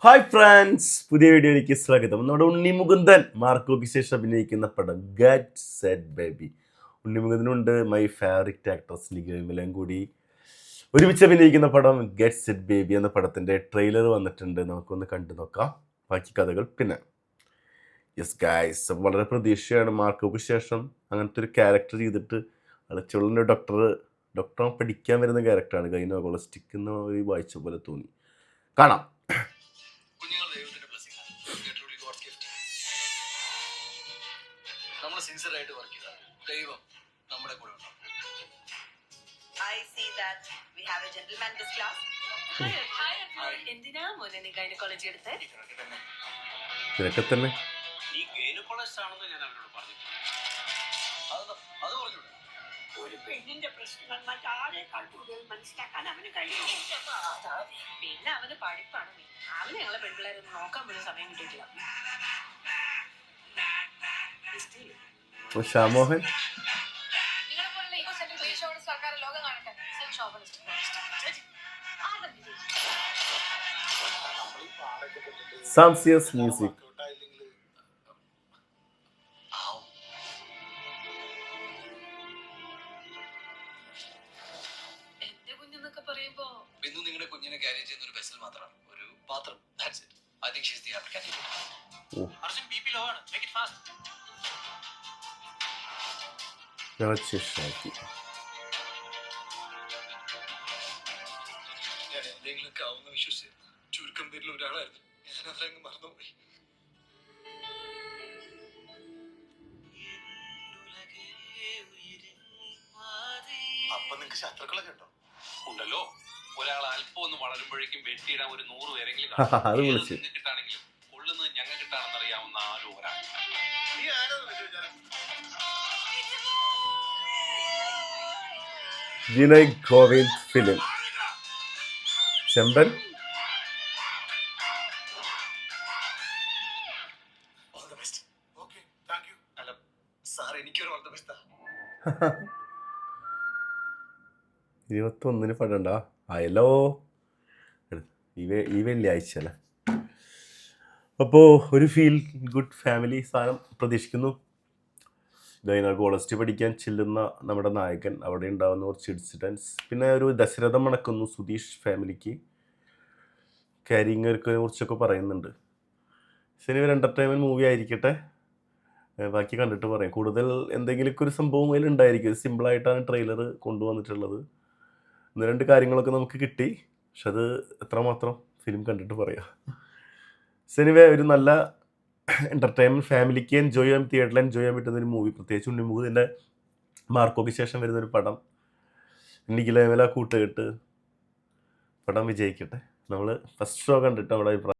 Hi friends, പുതിയ വീഡിയോയിലേക്ക് സ്വാഗതം. നമ്മുടെ ഉണ്ണിമുകുന്ദൻ മാർക്കോയ്ക്ക് ശേഷം അഭിനയിക്കുന്ന പടം ഗെറ്റ് സെറ്റ് ബേബി. ഉണ്ണിമുകുന്ദനുണ്ട് മൈ ഫേവറിറ്റ് ആക്ട്രസ് നിഖിലയും കൂടി ഒരുമിച്ച് അഭിനയിക്കുന്ന പടം ഗെറ്റ് സെറ്റ് ബേബി എന്ന പടത്തിൻ്റെ ട്രെയിലർ വന്നിട്ടുണ്ട്. നമുക്കൊന്ന് കണ്ടു നോക്കാം ബാക്കി കഥകൾ. പിന്നെ യെസ് ഗായ്സ്, വളരെ പ്രതീക്ഷയാണ് മാർക്കോയ്ക്ക് ശേഷം അങ്ങനത്തെ ഒരു ക്യാരക്ടർ ചെയ്തിട്ട് അളച്ചുള്ള ഡോക്ടർ പഠിക്കാൻ വരുന്ന ക്യാരക്ടറാണ്. ഗൈനോകോളജിസ്റ്റിക് എന്ന ഒരു വായിച്ച പോലെ തോന്നി. കാണാം. കുഞ്ഞുങ്ങൾ ദൈവത്തിന്റെ ബ്ലെസ്സിംഗ് ആണ്. truly God's gift. നമ്മൾ സിൻസിയർ ആയിട്ട് വർക്ക് ചെയ്താൽ ദൈവം നമ്മുടെ കൂടെ ഉണ്ടാവും. I see that we have a gentleman in this class. എന്തിനാ മോനെ നീ ഗൈനക്കോളജി എടുത്ത്? ഇതൊക്കെ തന്നെ നീ ഗൈനക്കോളജിസ്റ്റ് ആണെന്ന് ഞാൻ അവരോട് പറഞ്ഞു. അത് പറഞ്ഞൂടെ? ഒരു പെണ്ണിന്റെ പ്രശ്നങ്ങൾ മറ്റാരേക്കാൾ കൂടുതൽ മനസ്സിലാക്കാൻ അവന് കഴിയും. പിന്നെ അവന് പഠിപ്പാണ്. അവന് ഞങ്ങളെ പെൺപിള്ളേരൊന്നും നോക്കാൻ പോലും സമയം കിട്ടിയിട്ടില്ല. ഷാമോഹൻ സാംസിയസ് മ്യൂസിക്. എന്റെ കുഞ്ഞെന്നൊക്കെ പറയുമ്പോ ബിന്ദു നിങ്ങളുടെ കുഞ്ഞിനെ ക്യാരി ചെയ്യുന്ന ഒരു വെസൽ മാത്രമാണ്, ഒരു പാത്രം. That's it. I think she's the other candidate. Arjun BP low ആണ്. Make it fast. ഞാൻ എന്തെങ്കിലുമൊക്കെ ആവുന്ന വിശ്വസിച്ച് ചുരുക്കം പേരിൽ ഒരാളായിരുന്നു. ഞാൻ അതങ്ങ് മറന്നുപോയി. അപ്പൊ നിങ്ങക്ക് ശത്രുക്കളൊക്കെ ഉണ്ടോ? ഉണ്ടല്ലോ. ഒരാൾ അല്പം ഒന്ന് വളരുമ്പോഴേക്കും വെട്ടിയിടാൻ ഒരു 100 പേരെങ്കിലും അത് വിളിച്ച് കിട്ടാണെങ്കിലും കൊള്ളുന്നത് ഞങ്ങൾ കിട്ടാണെന്ന് അറിയാവുന്ന ആരും ഒരാൾ. വിനയ് ഗോവിന്ദ് ഫിലിം. ചെമ്പൻ എനിക്കൊരു ഓൾ ദ ബെസ്റ്റ്. 21 പടണ്ട ആയല്ലോ, ഈ വെള്ളിയാഴ്ച അല്ലേ. അപ്പോൾ ഒരു ഫീൽ ഗുഡ് ഫാമിലി സാധനം പ്രതീക്ഷിക്കുന്നു. ഗൈനക്കോളജിസ്റ്റ് പഠിക്കാൻ ചെല്ലുന്ന നമ്മുടെ നായകൻ, അവിടെ ഉണ്ടാകുന്ന കുറച്ച് ഇൻസിഡൻസ്, പിന്നെ ഒരു ദശരഥം മണക്കുന്നു സുധീഷ് ഫാമിലിക്ക് ക്യാരിങ്ങൊക്കെ കുറിച്ചൊക്കെ പറയുന്നുണ്ട്. ശരി, ഒരു എൻ്റർടൈൻമെൻറ്റ് മൂവി ആയിരിക്കട്ടെ. ബാക്കി കണ്ടിട്ട് പറയാം. കൂടുതൽ എന്തെങ്കിലുമൊക്കെ ഒരു സംഭവം അതിൽ ഉണ്ടായിരിക്കും. സിമ്പിളായിട്ടാണ് ട്രെയിലർ കൊണ്ടുവന്നിട്ടുള്ളത്. 1-2 കാര്യങ്ങളൊക്കെ നമുക്ക് കിട്ടി. പക്ഷെ അത് എത്രമാത്രം ഫിലിം കണ്ടിട്ട് പറയാം. സിനിമ ഒരു നല്ല എൻ്റർടൈൻമെൻറ്റ് ഫാമിലിക്ക് എൻജോയ് ചെയ്യാൻ, തിയേറ്ററിൽ എൻജോയ് ചെയ്യാൻ പറ്റുന്നൊരു മൂവി. പ്രത്യേകിച്ച് ഉണ്ണിമുകുന്ദൻ്റെ മാർക്കോയ്ക്ക് ശേഷം വരുന്നൊരു പടം. നിഖില കൂട്ടുകെട്ട് പടം വിജയിക്കട്ടെ. നമ്മൾ ഫസ്റ്റ് ഷോ കണ്ടിട്ട് നമ്മുടെ അഭിപ്രായം